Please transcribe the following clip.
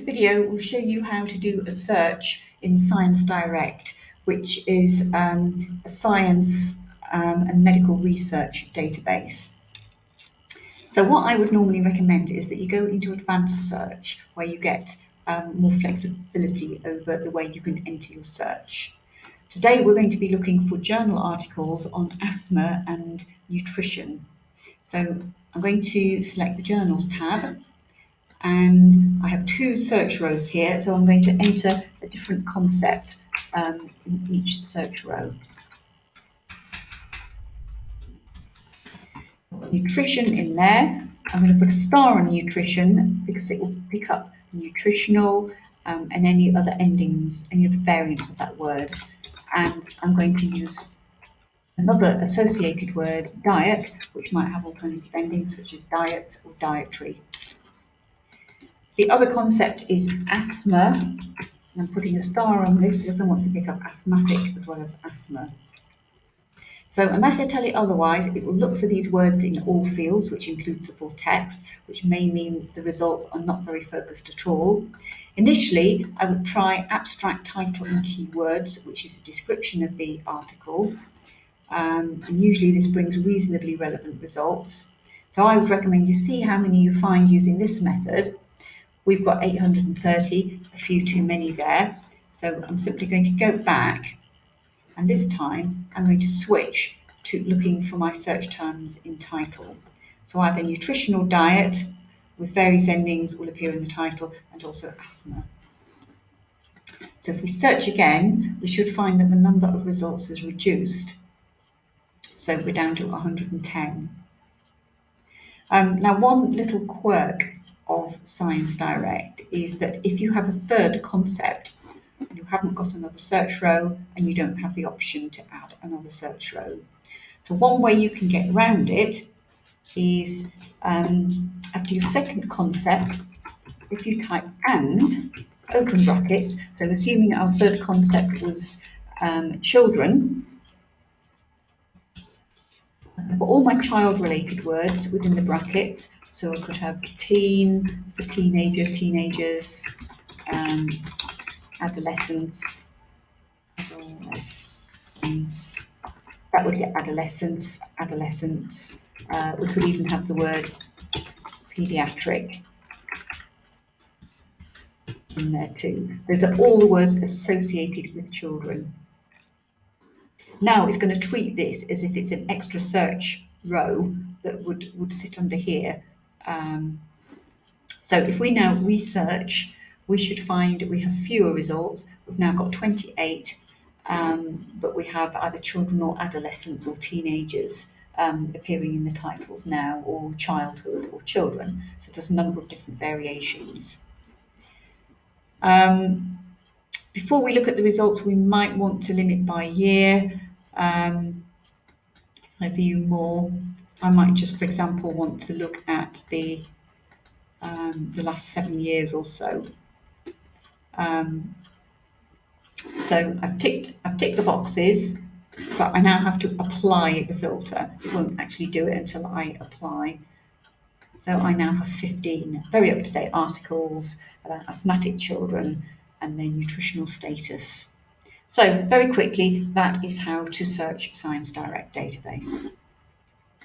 video will show you how to do a search in ScienceDirect, which is a science and medical research database. So what I would normally recommend is that you go into advanced search, where you get more flexibility over the way you can enter your search. Today we're going to be looking for journal articles on asthma and nutrition. So I'm going to select the Journals tab, and I have two search rows here, so I'm going to enter a different concept in each search row. Nutrition in there. I'm going to put a star on nutrition because it will pick up nutritional and any other endings, any other variants of that word. And I'm going to use another associated word, diet, which might have alternative endings such as diets or dietary. The other concept is asthma, and I'm putting a star on this because I want to pick up asthmatic as well as asthma. So unless I tell it otherwise, it will look for these words in all fields, which includes the full text, which may mean the results are not very focused at all. Initially, I would try abstract title and keywords, which is a description of the article. And usually this brings reasonably relevant results. So I would recommend you see how many you find using this method. We've got 830, a few too many there. So I'm simply going to go back, and this time I'm going to switch to looking for my search terms in title. So either nutritional diet with various endings will appear in the title, and also asthma. So if we search again, we should find that the number of results has reduced. So we're down to 110. Now, one little quirk of ScienceDirect is that if you have a third concept, you haven't got another search row and you don't have the option to add another search row. So one way you can get around it is after your second concept, if you type and, open brackets, so assuming our third concept was children, I put all my child-related words within the brackets. So I could have teen for teenager, teenagers, adolescents. That would get adolescents. We could even have the word pediatric in there too. Those are all the words associated with children. Now it's going to treat this as if it's an extra search row that would sit under here. So if we now research, we should find we have fewer results. We've now got 28, but we have either children or adolescents or teenagers appearing in the titles now, or childhood or children. So there's a number of different variations. Before we look at the results, we might want to limit by year. If I view more, I might just, for example, want to look at the last 7 years or so. So I've ticked the boxes, but I now have to apply the filter. It won't actually do it until I apply. So I now have 15 very up-to-date articles about asthmatic children and their nutritional status. So very quickly, that is how to search ScienceDirect database.